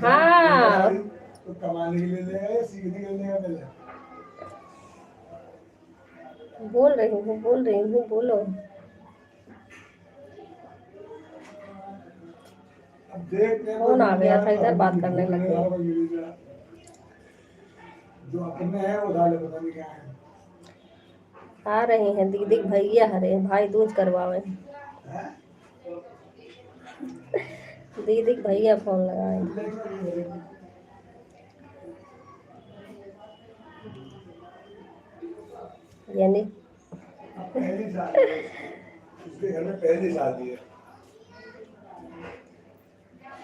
हाँ तो कमाने के लिए लेगा, सीखने के लिए लेगा पहले। बोल रही हूँ बोलो। अब देख फोन आ गया था, इधर बात करने लगे। जो अपने हैं वो डाले, पता नहीं क्या है। आ रहे हैं दीदी भैया हरे भाई दूज करवावे। दीदी भैया फोन लगाए। यानी पहली शादी है उसके घर में, पहली शादी है।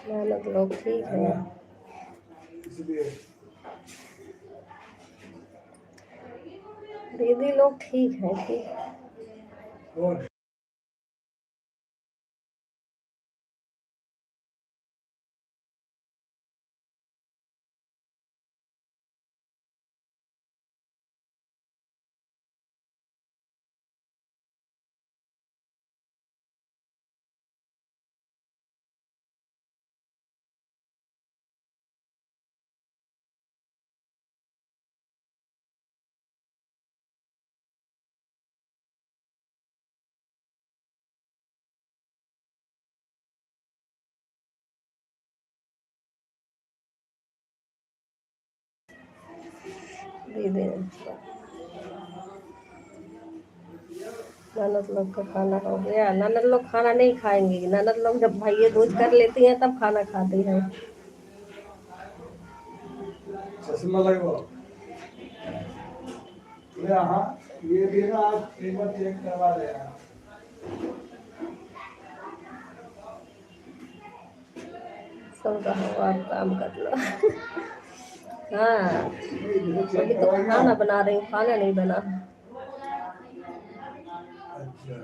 मेहनत लोग ठीक है। इसलिए दीदी लोग ठीक है ठीक। कौन दीदी ननद लोग का खाना हो गया। ननद लोग खाना नहीं खाएंगी। ननद लोग जब भैया दूज कर लेती हैं तब खाना खाती हैं। चश्मा लगवाओ। हाँ ये भी ना, आप एक बार चेक करवा देना। सब रहो आप काम कर लो। हाँ अभी तो खाना बना रही हूँ, खाना नहीं बना। अच्छा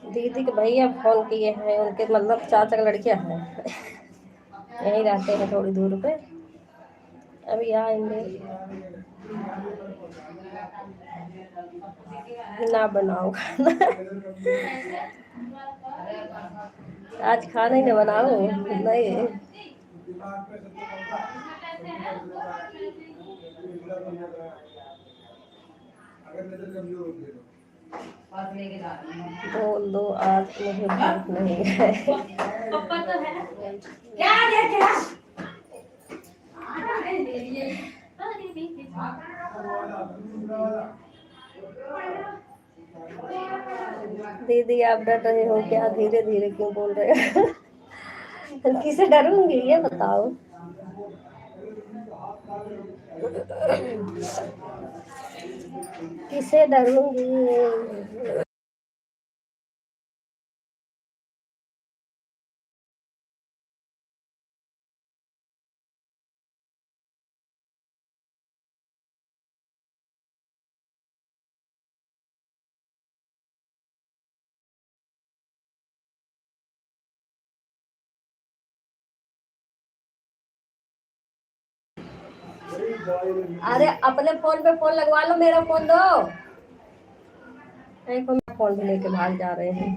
दीदी के भैया फोन किए हैं, उनके मतलब चाचा का लड़कियां हैं। यहीं रहते हैं थोड़ी दूर पे, अभी आएंगे। ना बनाओ खाना। आज खाना ही ना बनाओ नहीं। बोल दो आज मुझे भूख नहीं है। पापा तो है क्या देखे दीदी आप डर रहे हो क्या? धीरे धीरे क्यों बोल रहे हो? किसे डरूंगी ये बताओ। किसे डरूंगी? अरे अपने फोन पे फोन लगवा लो, मेरा फोन दो। एक फोन भी लेके भाग जा रहे हैं।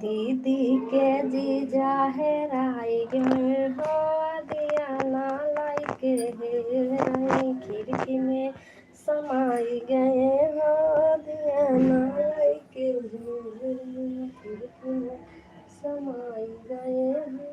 दीदी के जीजा है रायगढ़ हो, दिया ना लाइक है खिड़की में समाई गए हो दिया नाई के खिड़की में समाई गए हो।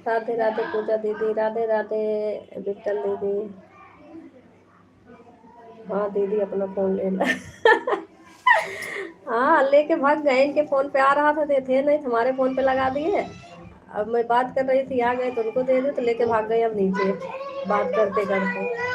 राधे राधे पूजा दीदी, राधे राधे बिट्टल दीदी। हाँ दीदी अपना फोन ले ला। हाँ लेके भाग गए, इनके फोन पे आ रहा था तो थे नहीं, तुम्हारे फोन पे लगा दिए। अब मैं बात कर रही थी, आ गए तो उनको दे दे, तो लेके भाग गए अब नीचे बात करते करते।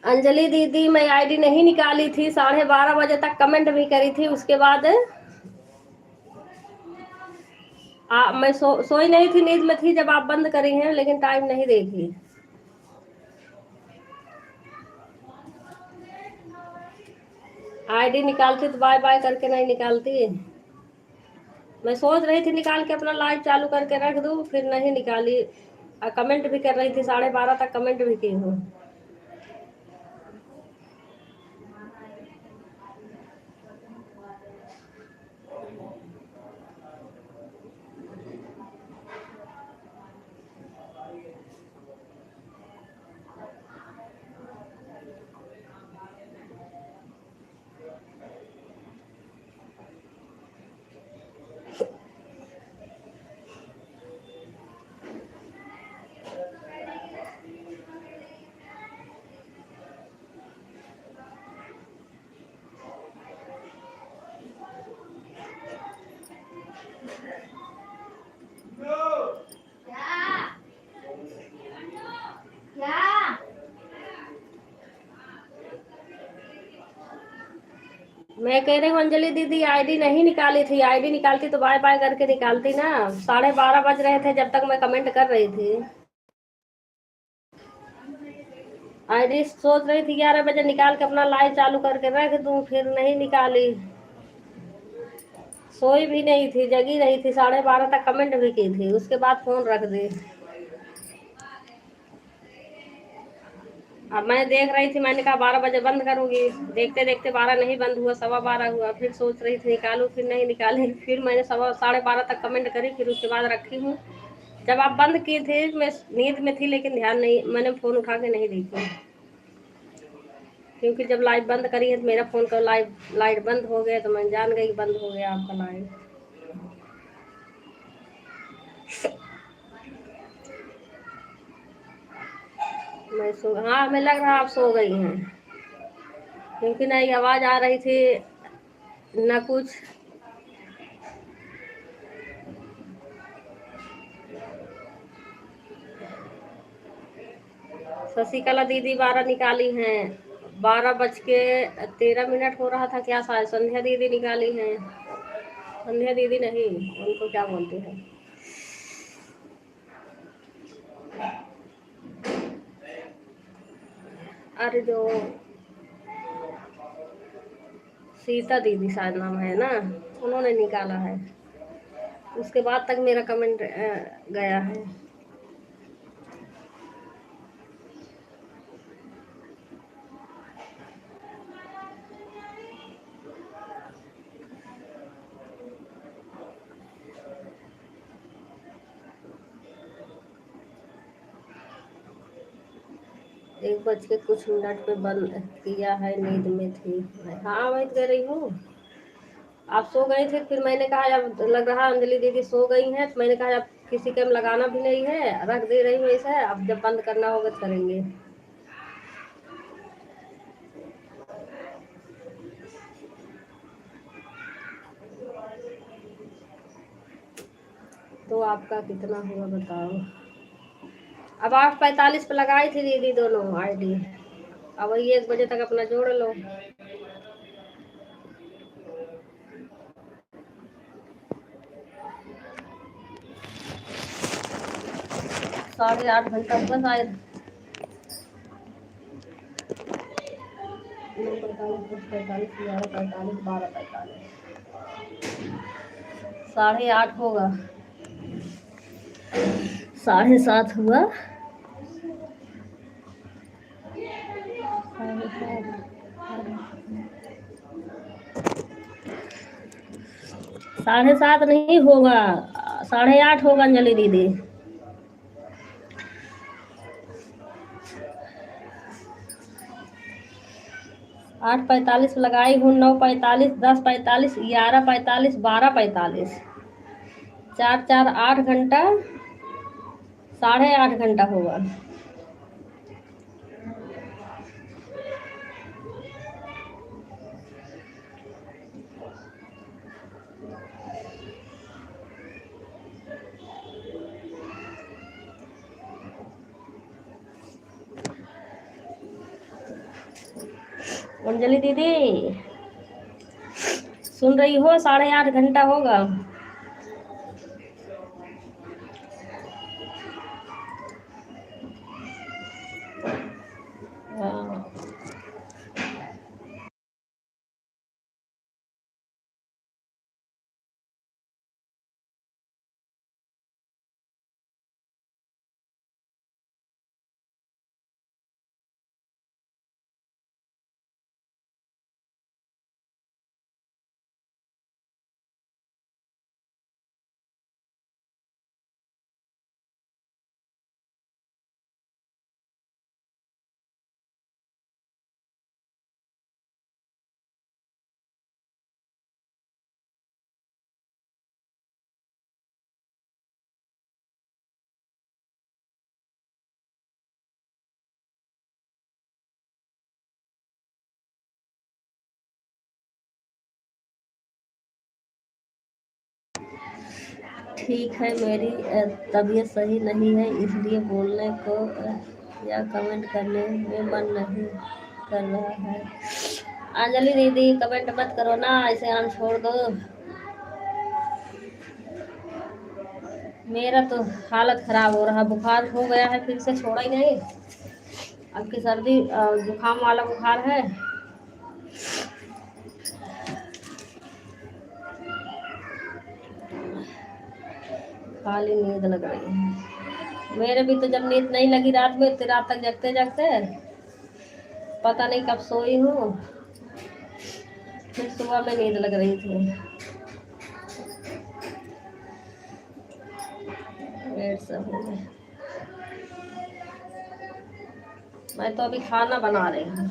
अंजलि दीदी मैं आईडी नहीं निकाली थी, 12:30 बजे तक कमेंट भी करी थी, उसके बाद मैं सोई नहीं थी, नींद में थी जब आप बंद करी हैं, लेकिन टाइम नहीं देखी। आईडी निकालती तो बाय बाय करके नहीं निकालती। मैं सोच रही थी निकाल के अपना लाइव चालू करके रख दूं, फिर नहीं निकाली। कमेंट भी कर रही थी, 12:30 तक कमेंट भी की हूँ। मैं कह रही हूँ अंजलि दीदी आईडी नहीं निकाली थी, आईडी निकालती तो बाय बाय करके निकालती ना। 12:30 बज रहे थे जब तक मैं कमेंट कर रही थी। आईडी सोच रही थी 11 बजे निकाल के अपना लाइव चालू करके रख दूं, फिर नहीं निकाली। सोई भी नहीं थी, जगी रही थी, 12:30 तक कमेंट भी की थी, उसके बाद फोन रख दी। अब मैं देख रही थी, मैंने कहा 12 बजे बंद करूंगी, देखते देखते 12 नहीं बंद हुआ, 12:15 हुआ, फिर सोच रही थी निकालूं, फिर नहीं निकाली, फिर मैंने 12:30 तक कमेंट करी, फिर उसके बाद रखी हूँ। जब आप बंद किए थे मैं नींद में थी, लेकिन ध्यान नहीं, मैंने फोन उठा के नहीं देखी, क्योंकि जब लाइट बंद करी है तो मेरा फोन का लाइट बंद हो गया, तो मैं जान गई बंद हो गया आपका लाइट। मैं सो, हाँ हमें लग रहा आप सो गई हैं, क्योंकि नहीं आवाज आ रही थी ना कुछ। शशिकला दीदी 12 निकाली हैं, 12:13 हो रहा था क्या, शायद संध्या दीदी निकाली हैं। संध्या दीदी नहीं, उनको क्या बोलते हैं, अरे जो सीता दीदी शायद नाम है ना, उन्होंने निकाला है। उसके बाद तक मेरा कमेंट गया है। एक बज के कुछ मिनट पे बंद किया है, नींद में थी। हाँ वही कह रही हूँ, आप सो गए थे, फिर मैंने कहा अब लग रहा अंजलि दीदी सो गई हैं, तो मैंने कहा अब किसी के लगाना भी नहीं है, रख दे रही हूँ ऐसा, अब जब बंद करना होगा तो करेंगे। तो आपका कितना हुआ बताओ। अब 8:45 पे लगाई थी दीदी दोनों आईडी, अब वही 1 बजे तक अपना जोड़ लो। 8:30 घंटा हुआ शायद। 9:45, 10:45, 11:45, 12:45, 8:30 होगा, 7:30 हुआ। 7:30 नहीं होगा, 8:30 होगा अंजलि दीदी। 8:45 लगाई हूँ, 9:45, 10:45, 11:45, 12:45, 4 8 घंटा, 8:30 घंटा होगा। अंजलि दीदी सुन रही हो? 8:30 घंटा होगा। हाँ। ठीक है, मेरी तबीयत सही नहीं है, इसलिए बोलने को या कमेंट करने में मन नहीं कर रहा है। अंजलि दीदी कमेंट मत करो ना, ऐसे आन छोड़ दो। मेरा तो हालत खराब हो रहा, बुखार हो गया है, फिर से छोड़ा ही नहीं। अब की सर्दी जुकाम वाला बुखार है। खाली नींद लग रही है मेरे भी, तो जब नींद नहीं लगी रात में, इतनी रात तक जगते जगते पता नहीं कब सोई हूँ। फिर सुबह में नींद लग रही थी। लेट सब हो गए। मैं तो अभी खाना बना रही हूँ।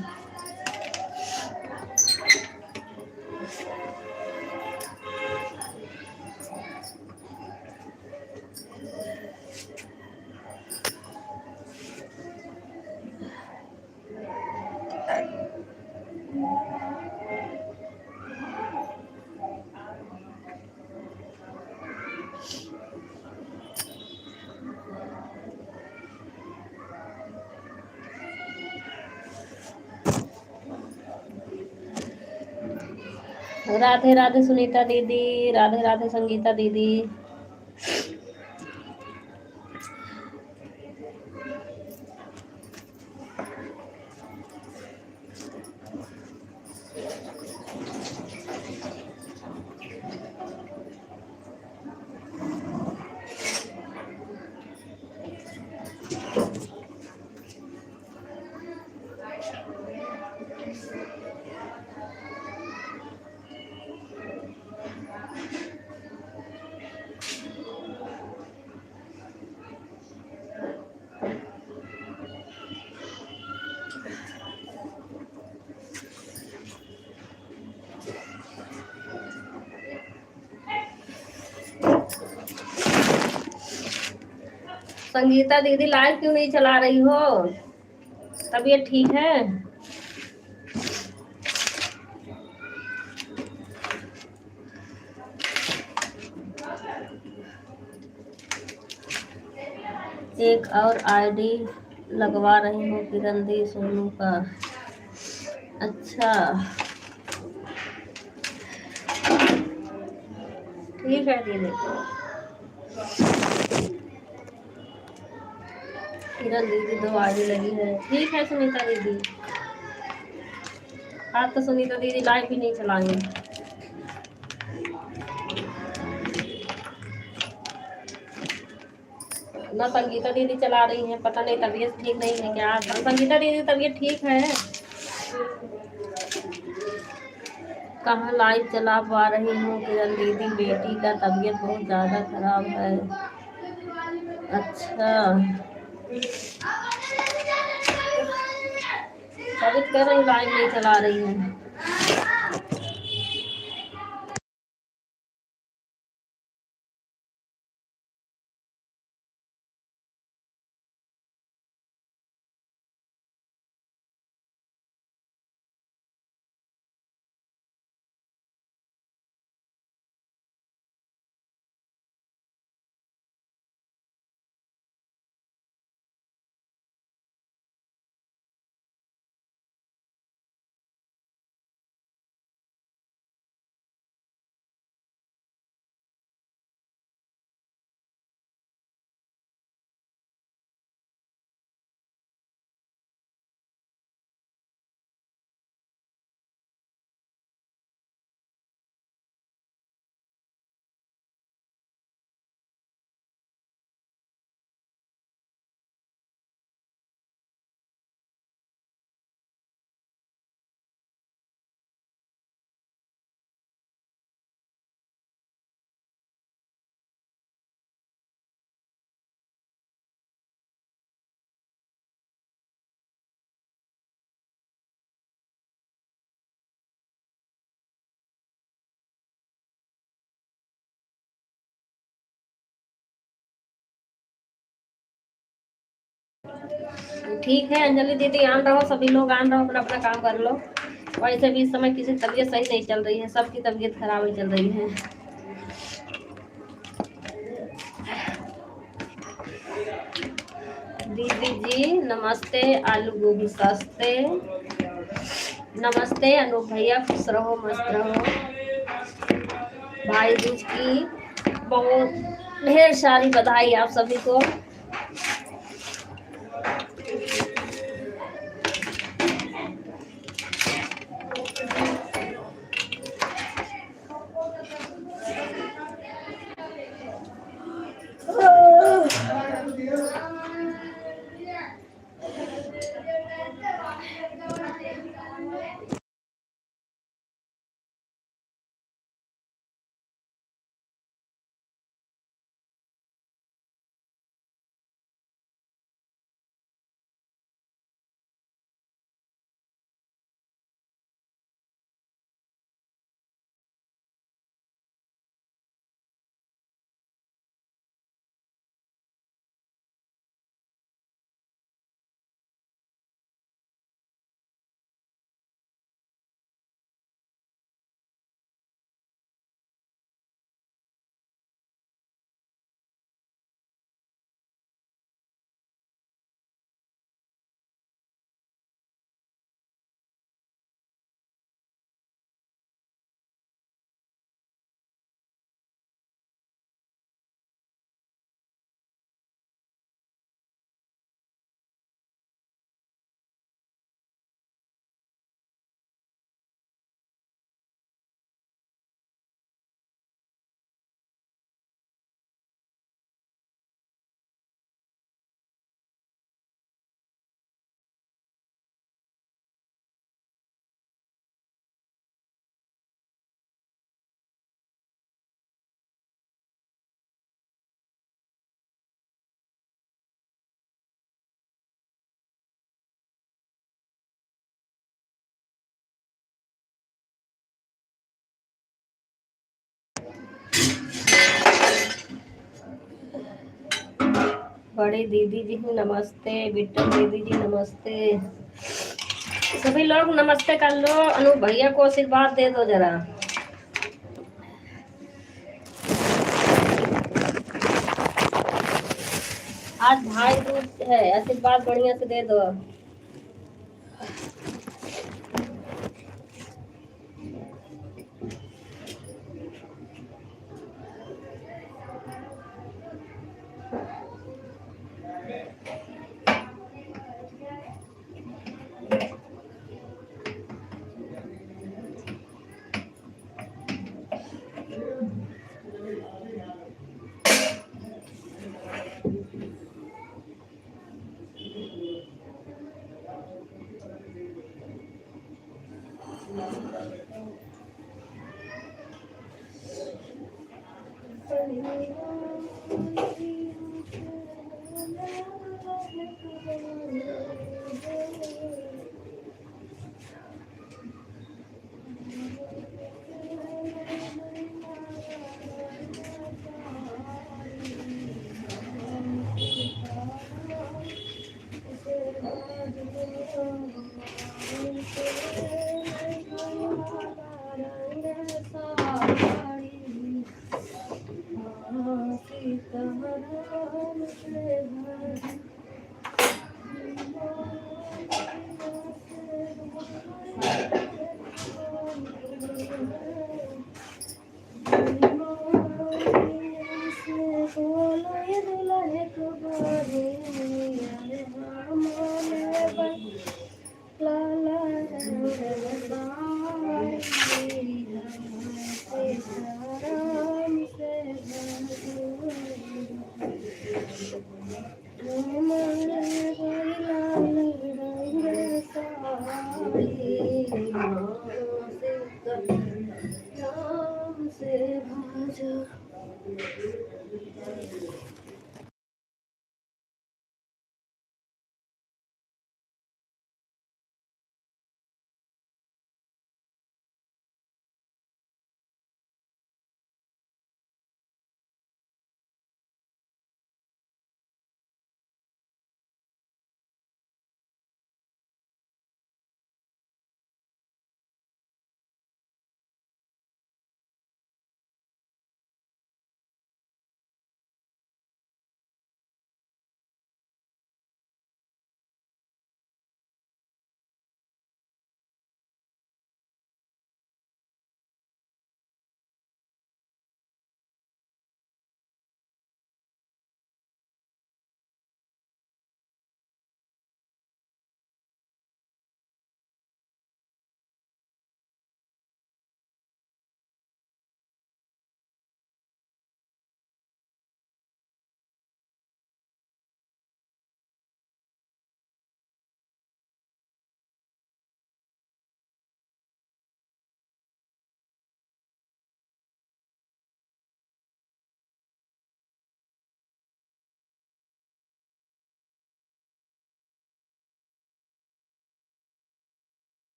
राधे राधे सुनीता दीदी, राधे राधे संगीता दीदी। संगीता दीदी लाइव क्यों नहीं चला रही हो? तबीयत ठीक है? एक और आईडी लगवा रही हूँ किरण दी सोनू का। अच्छा ठीक है दीदी। किरण दीदी 2 आईडी लगी है। ठीक है सुनीता दीदी। आज तो सुनीता दीदी लाइव भी नहीं चलाएंगे। ना संगीता दीदी चला रही हैं, पता नहीं तबीयत ठीक नहीं है क्या। संगीता दीदी तबीयत ठीक है? कहाँ लाइव चला पा रही हूँ किरण दीदी, बेटी का तबीयत बहुत ज़्यादा खराब है। अच्छा तबीयत कह रही लाइव नहीं चला रही हूँ। ठीक है अंजलि दीदी, आन रहो, सभी लोग आन रहो, अपना अपना काम कर लो। वैसे भी इस समय किसी की तबीयत सही नहीं चल रही है, सबकी तबीयत खराब ही चल रही है। दीदी जी नमस्ते, आलू गोभी सस्ते। नमस्ते अनूप भैया, खुश रहो मस्त रहो। भाई दूज की बहुत ढेर सारी बधाई आप सभी को। बड़ी दीदी जी नमस्ते, बिट्टू दीदी जी नमस्ते। सभी लोग नमस्ते कर लो, अनु भैया को आशीर्वाद दे दो जरा। आज भाई दूज है, आशीर्वाद बढ़िया से दे दो।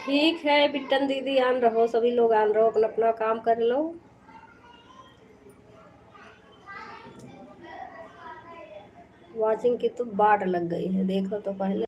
ठीक है बिट्टन दीदी, आन रहो, सभी लोग आन रहो, अपना अपना काम कर लो। वॉचिंग की तो बाट लग गई है, देखो तो पहले।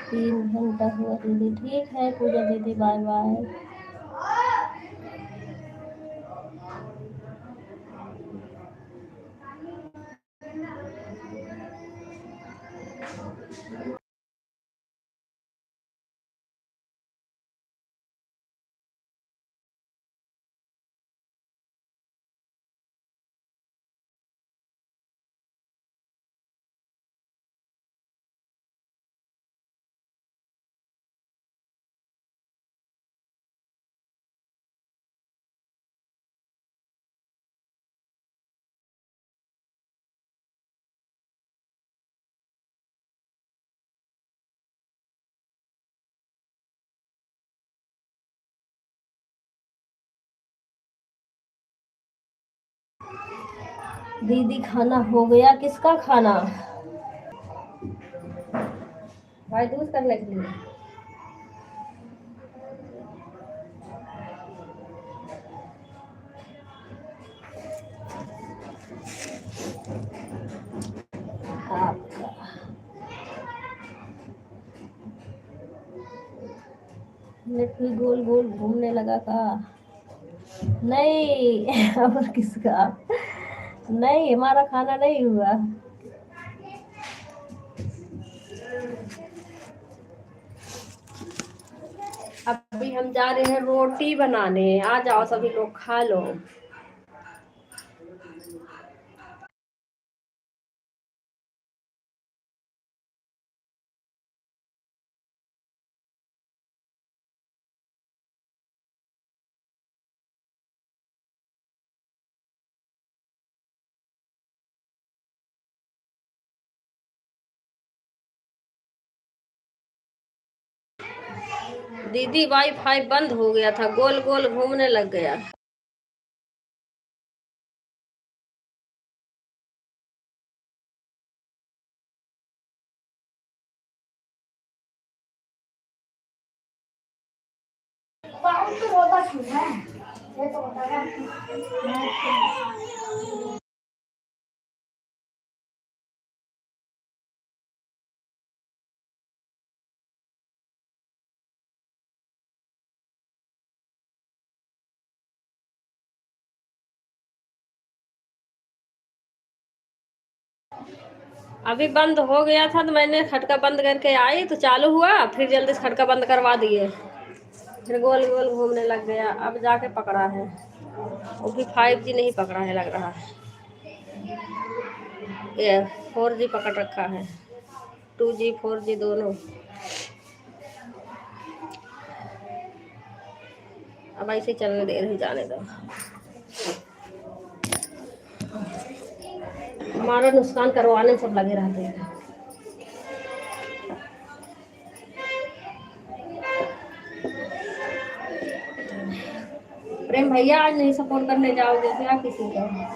3 घंटा हुआ दीदी। ठीक है पूजा दीदी, बाय बाय। दीदी खाना हो गया? किसका खाना? भाई दूध करने के लिए। आपका नेट भी गोल गोल घूमने लगा का? नहीं और किसका? नहीं, हमारा खाना नहीं हुआ। अभी हम जा रहे हैं रोटी बनाने, आ जाओ सभी लोग खा लो। दीदी वाईफाई बंद हो गया था, गोल गोल घूमने लग गया। अभी बंद हो गया था तो मैंने खटका बंद करके आई तो चालू हुआ, फिर जल्दी से खटका बंद करवा दिए, फिर गोल गोल घूमने लग गया। अब जाके पकड़ा है, वो भी 5G नहीं पकड़ा है लग रहा है, ये 4G पकड़ रखा है, 2G 4G दोनों। अब ऐसे चलने दे रही, जाने दो। हमारा नुकसान करवाने सब लगे रहते हैं। प्रेम भैया आज नहीं सपोर्ट करने जाओगे क्या किसी को?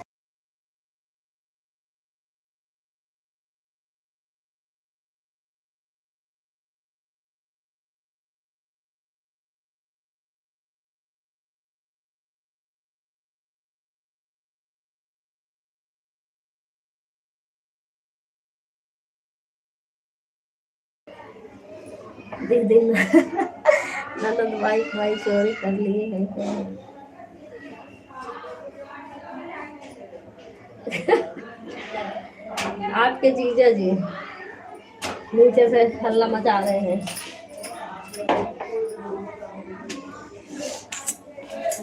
दीदी ननद वाईफाई चोरी कर लिए हैं आपके जीजा जी नीचे से हल्ला मचा रहे हैं।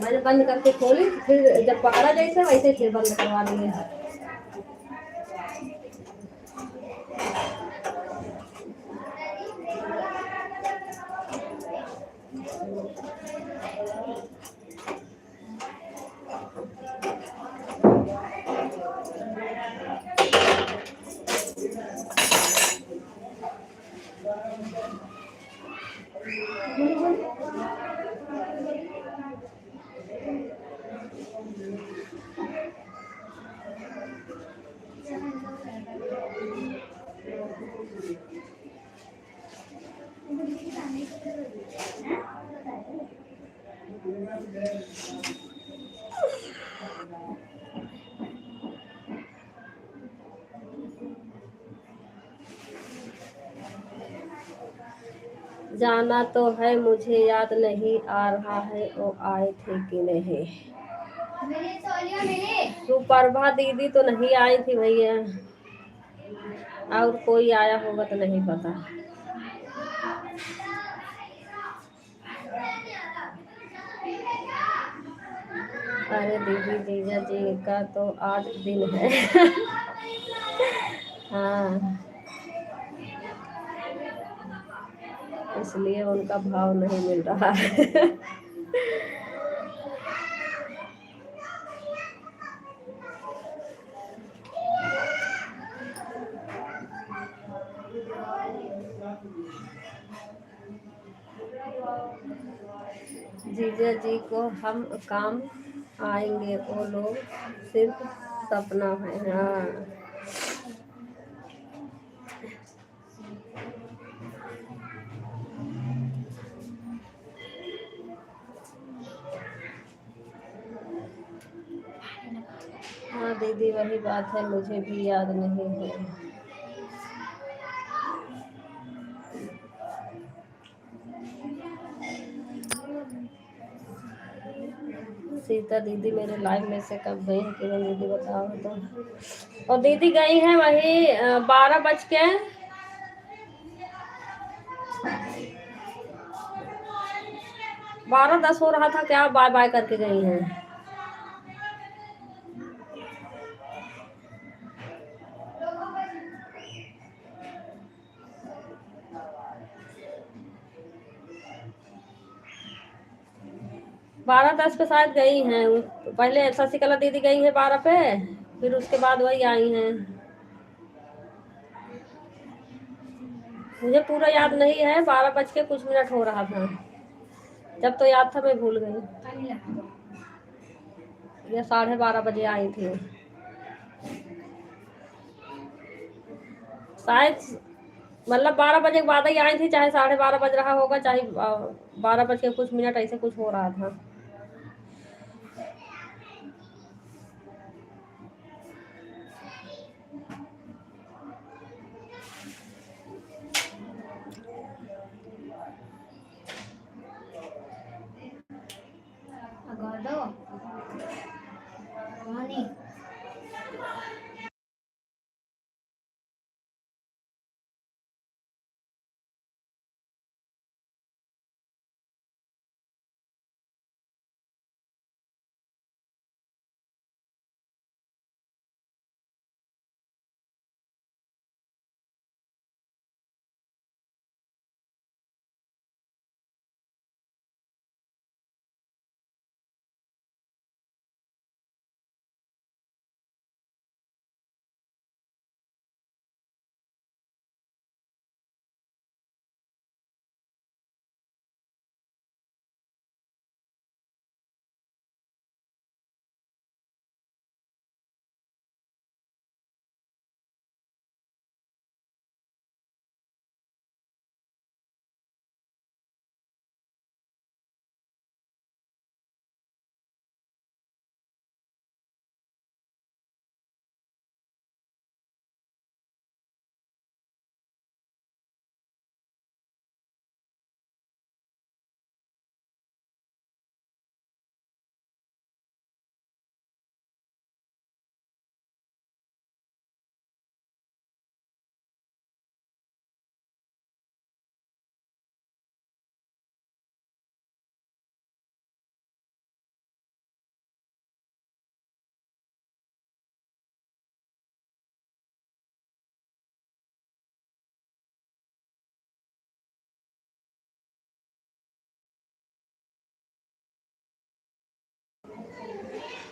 मैंने बंद करके खोली, फिर जब पकड़ा जैसे वैसे फिर बंद करवा दिए। जाना तो है, मुझे याद नहीं आ रहा है वो आए थे कि नहीं। सुप्रभा दीदी तो नहीं आई थी भैया, और कोई आया होगा तो नहीं पता। अरे दीदी जीजा जी का तो आज दिन है। हाँ, इसलिए उनका भाव नहीं मिल रहा है। जीजा जी को हम काम आएंगे, वो लोग सिर्फ सपना है। हाँ, हाँ दीदी वही बात है, मुझे भी याद नहीं है। सीता दीदी मेरे लाइफ में से कब गई है किरण दीदी बताओ तो। और दीदी गई है वही 12:10 हो रहा था क्या, बाय बाय करके गई हैं। बारह दस पे शायद गई हैं। पहले शशिकला दीदी गई है 12 पे, फिर उसके बाद वही आई हैं। मुझे पूरा याद नहीं है, 12:00 हो रहा था। जब तो याद था मैं भूल गई। ये 12:30 आई थी शायद, मतलब 12 के बाद ही आई थी, चाहे 12:30 बज रहा होगा, चाहे 12:00 ऐसे कुछ हो रहा था।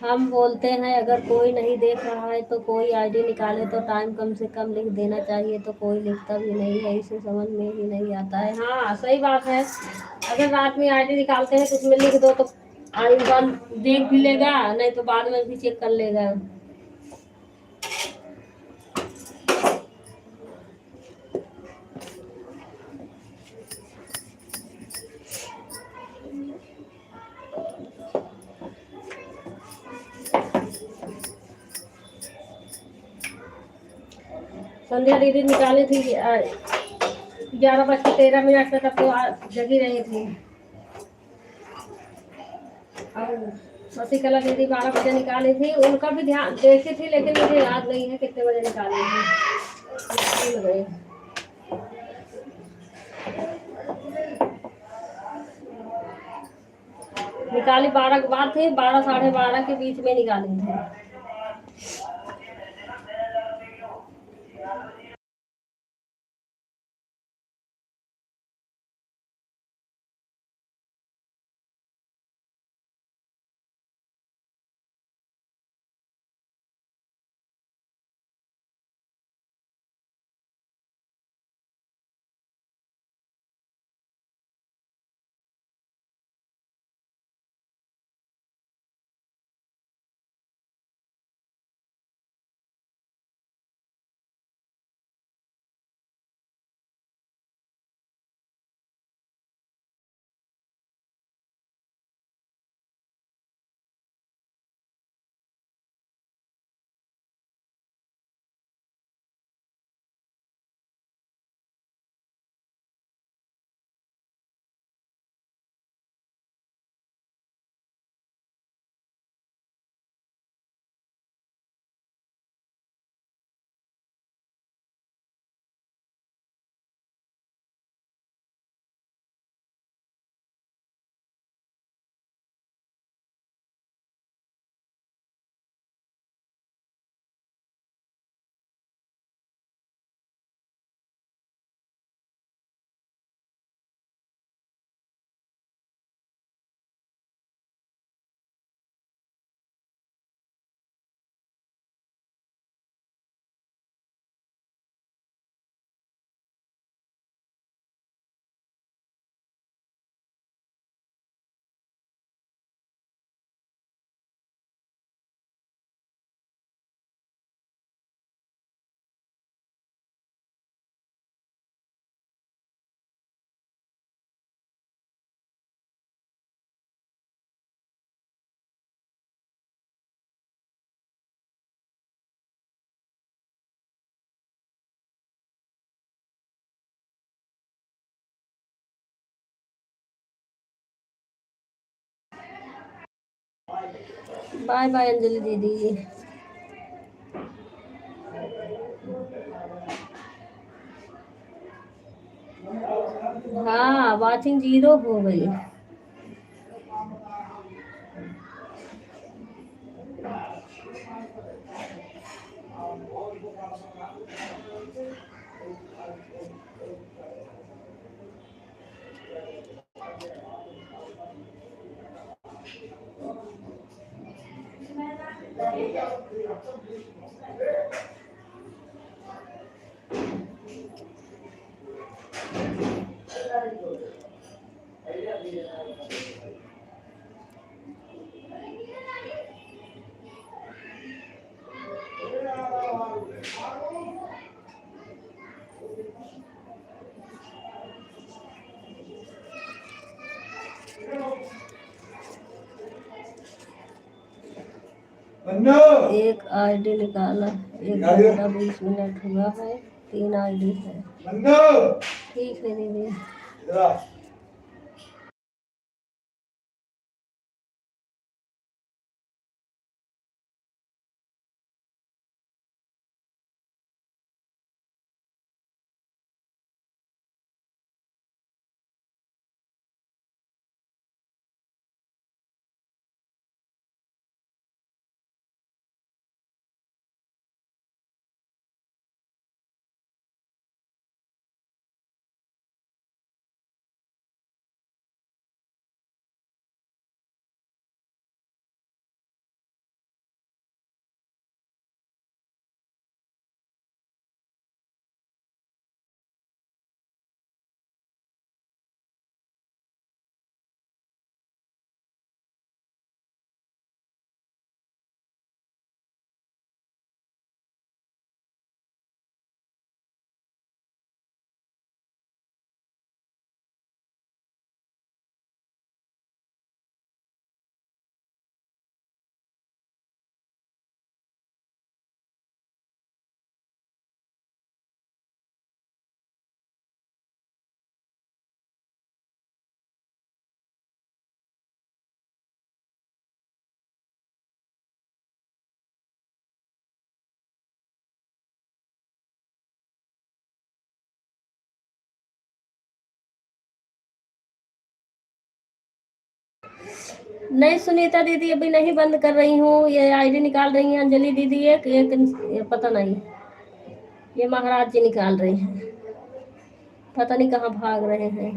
हम बोलते हैं अगर कोई नहीं देख रहा है तो कोई आईडी निकाले तो टाइम कम से कम लिख देना चाहिए, तो कोई लिखता भी नहीं है, इसे समझ में ही नहीं आता है। हाँ सही बात है, अगर रात में आईडी निकालते हैं तो उसमें लिख दो तो आई वन देख भी लेगा, नहीं तो बाद में भी चेक कर लेगा। संध्या दीदी निकाली थी 11:13 पे तब तो जगी रही थी। और शशिकला दीदी 12 बजे निकाली थी, उनका भी ध्यान देखी थी, लेकिन मुझे याद नहीं है कितने बजे निकाली थी, भूल गई। निकाली 12 के बाद थी, 12 12:30 के बीच में निकाली थी। बाय बाय अंजलि दीदी। हाँ, वॉचिंग 0 हो गई। एक आईडी निकाला, 1 घंटा 20 मिनट हुआ है, 3 आईडी है। ठीक है दीदी। नहीं सुनीता दीदी अभी नहीं बंद कर रही हूँ, ये आईडी निकाल रही हैं अंजलि दीदी, एक एक ये पता नहीं, ये महाराज जी निकाल रही हैं, पता नहीं कहाँ भाग रहे हैं।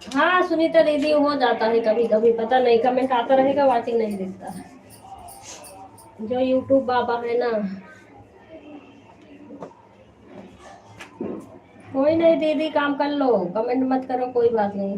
हाँ सुनीता दीदी हो जाता है कभी कभी, पता नहीं कमेंट आता रहेगा, वाचिंग नहीं दिखता। जो यूट्यूब बाबा है ना। कोई नहीं दीदी, काम कर लो, कमेंट मत करो, कोई बात नहीं।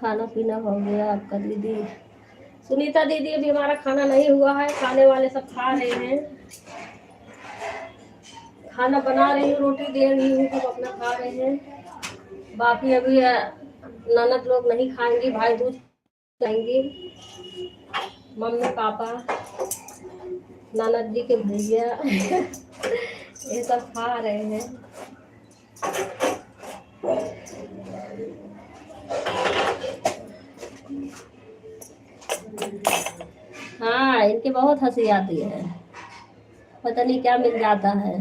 खाना पीना हो गया आपका दीदी? सुनीता दीदी अभी हमारा खाना नहीं हुआ है, खाने वाले सब खा रहे हैं। खाना बना रही हूँ, रोटी दे रही हूँ, सब अपना खा रहे हैं। बाकी अभी ननद लोग नहीं खाएंगी, भाई दूज खाएंगी, मम्मी पापा ननद जी के भैया ये सब खा रहे हैं। हाँ इनकी बहुत हंसी आती है, पता नहीं क्या मिल जाता है।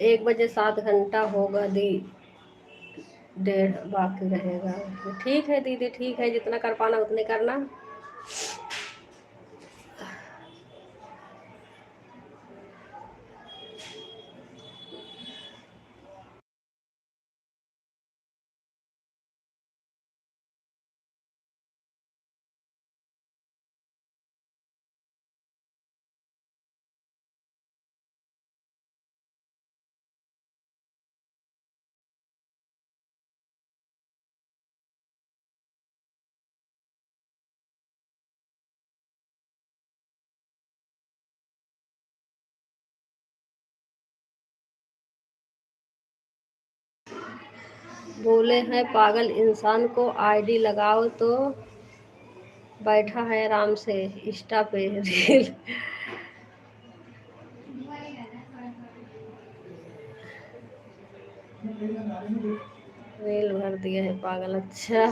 1 बजे 7 घंटा होगा दी, 1.5 बाकी रहेगा। ठीक है दीदी, ठीक है, जितना कर पाना उतने करना। बोले हैं पागल इंसान को आईडी लगाओ तो बैठा है आराम से इंस्टा पे रील रील भर दिया है पागल। अच्छा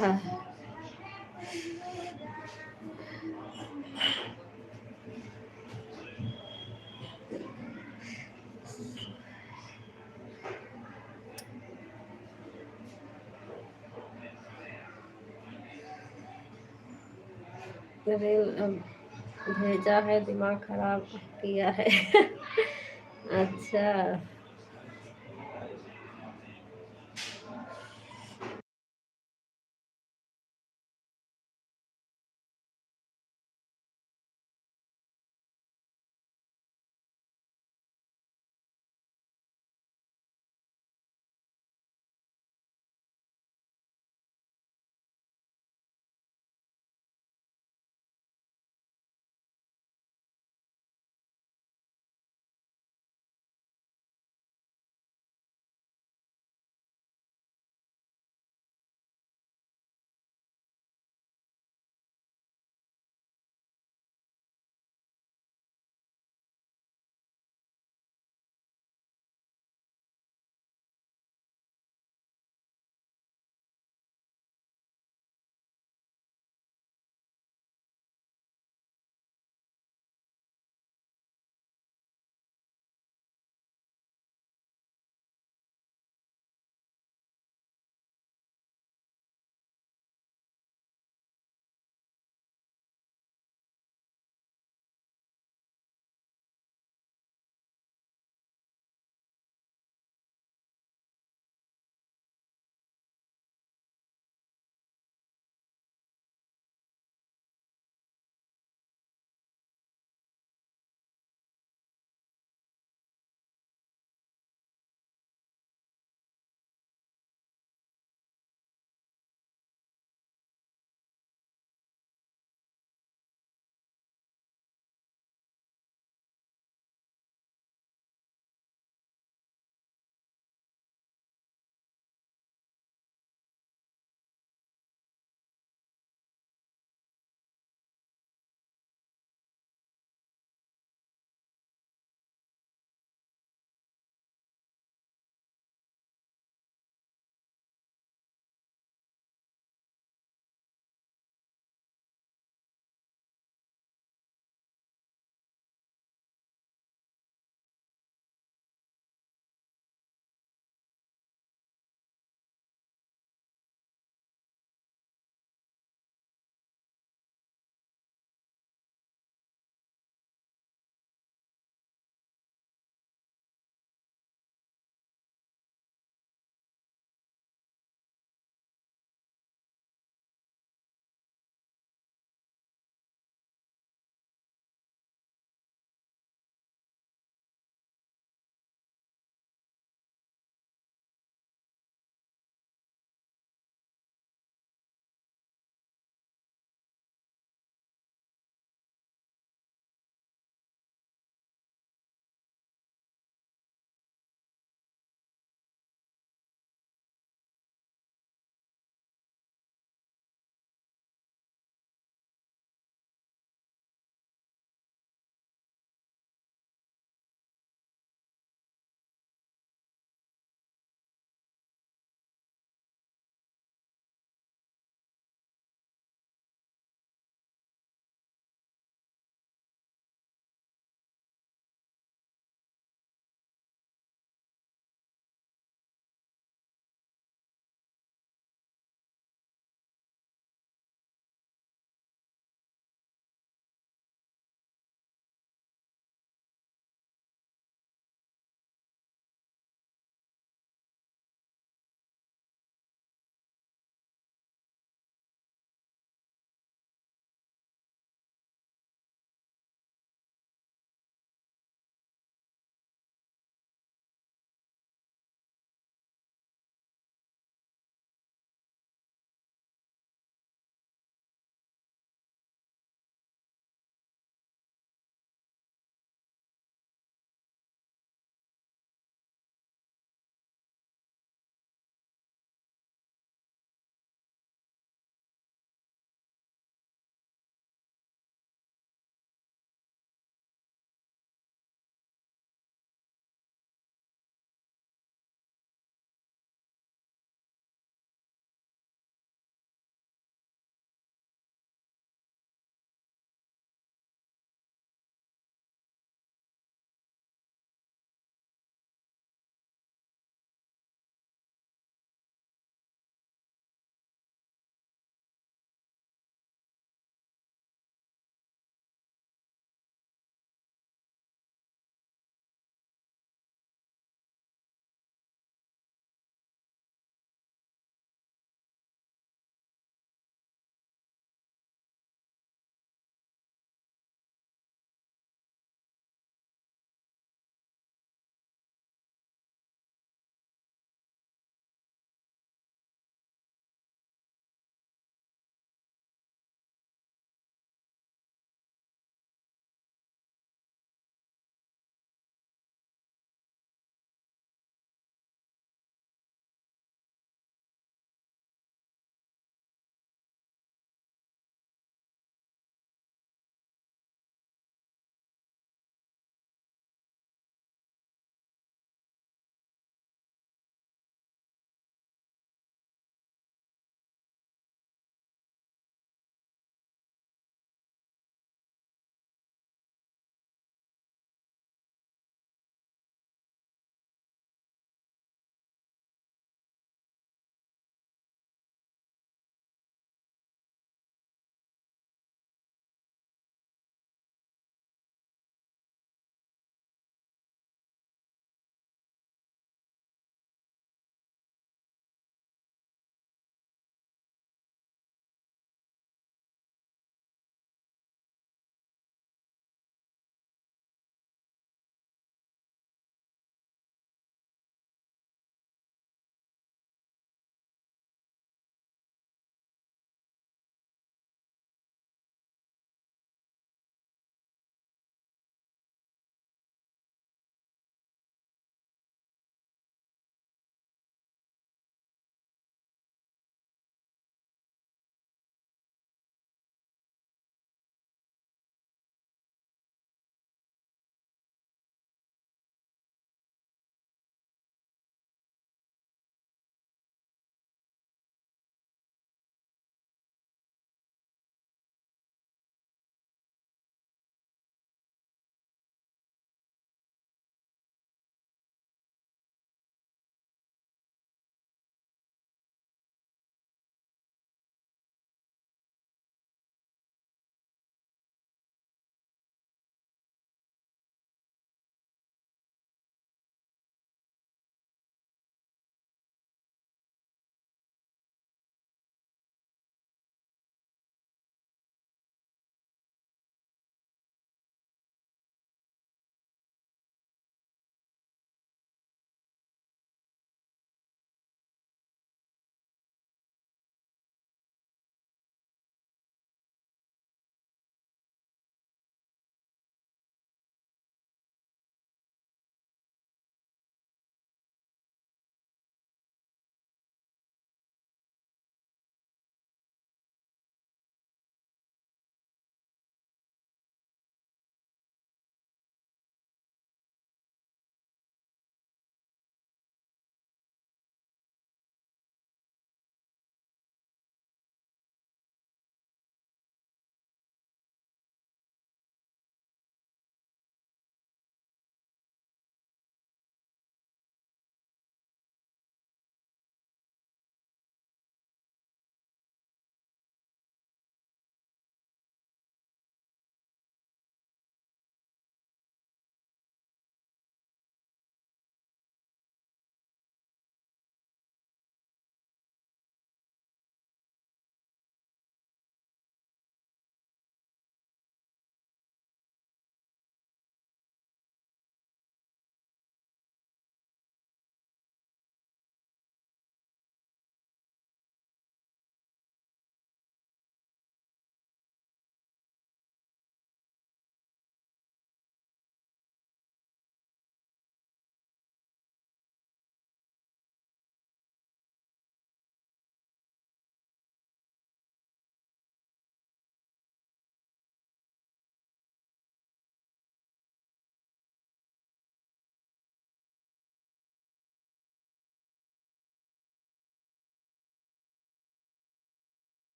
रील भेजा है, दिमाग खराब किया है अच्छा।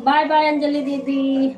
बाय बाय अंजलि दीदी।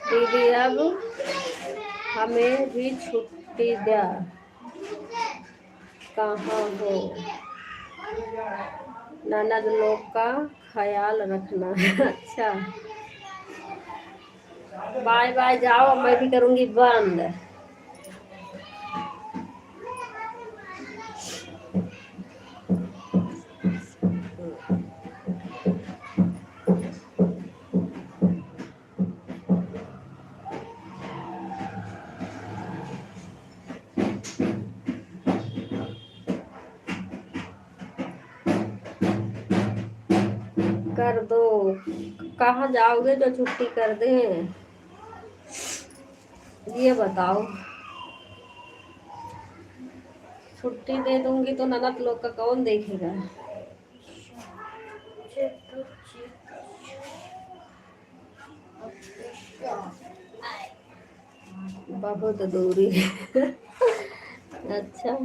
दीदी अब हमें भी छुट्टी दे, कहाँ हो? ननद लोग का ख्याल रखना। अच्छा बाय बाय, जाओ मैं भी करूँगी बंद। कर दो, कहाँ जाओगे जो छुट्टी कर दें, ये बताओ। छुट्टी दे दूंगी तो ननद लोग का कौन देखेगा? बहुत दूरी। अच्छा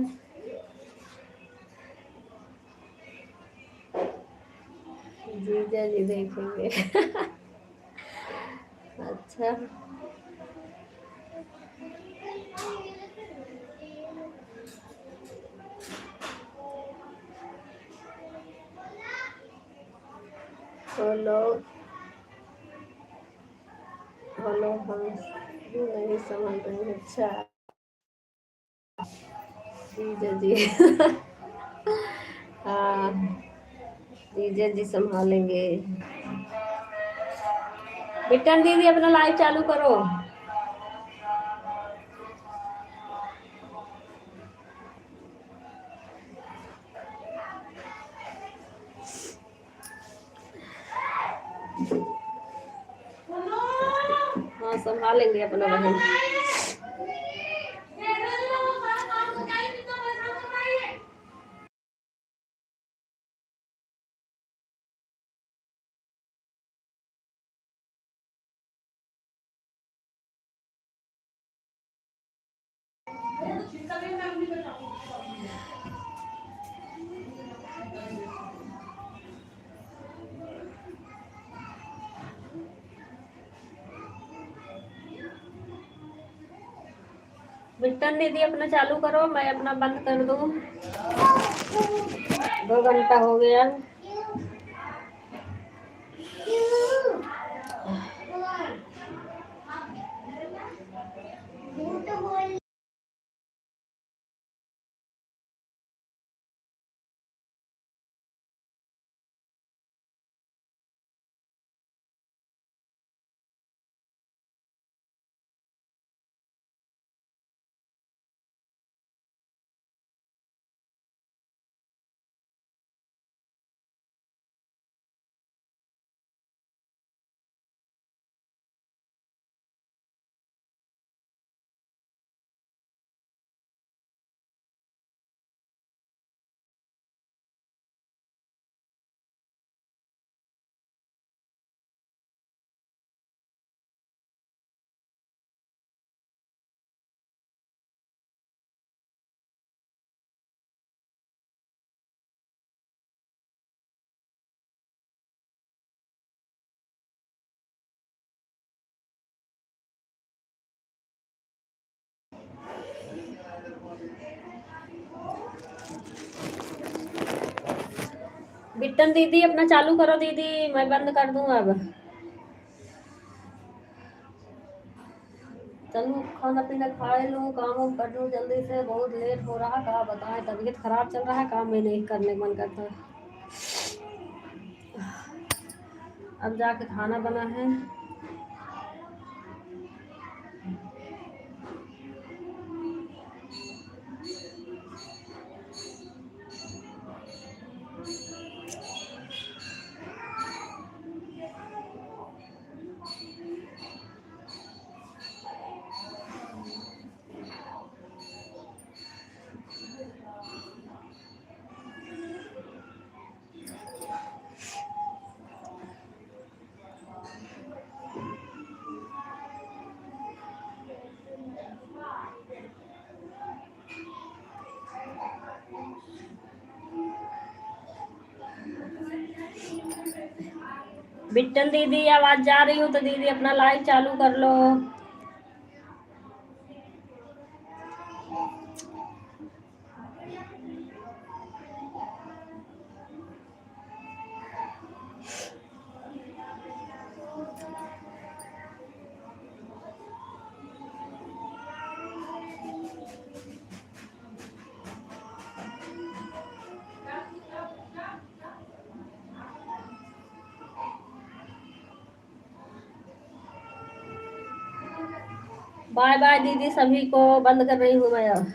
जीजा जी देखेंगे। अच्छा हेलो हेलो, हम नहीं समझ रहे। अच्छा जीजा जी। हाँ जीजा जी संभालेंगे। बिटन दीदी अपना लाइव चालू करो। हाँ संभालेंगे अपना बहन। बिट्टन दीदी अपना चालू करो, मैं अपना बंद कर दूं। 2 घंटा हो गया। बिट्टन दीदी अपना चालू करो दीदी, मैं बंद कर दूं अब। चलूँ खाना पीना खा लूँ, काम वाम कर लूँ जल्दी से, बहुत लेट हो रहा, कहा बताएं तबीयत खराब चल रहा है, काम में नहीं करने मन करता है। अब जाके खाना बना है। बिट्टन दीदी आवाज जा रही हो तो दीदी अपना लाइव चालू कर लो। बाय बाय दीदी, सभी को बंद कर रही हूँ मैं अब।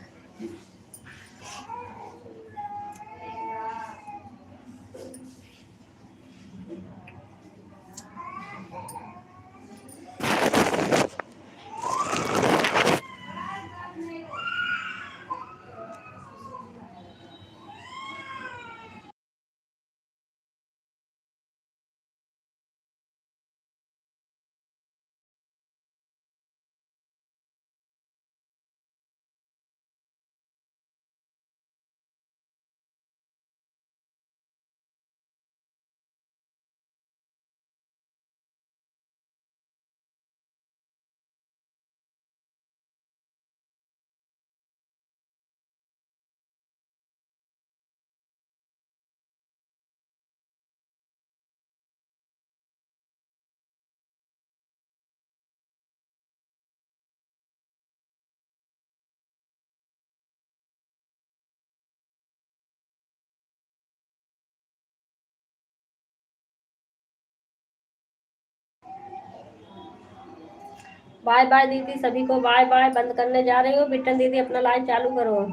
बाय बाय दीदी, सभी को बाय बाय, बंद करने जा रही हूँ। बिट्टन दीदी अपना लाइव चालू करो।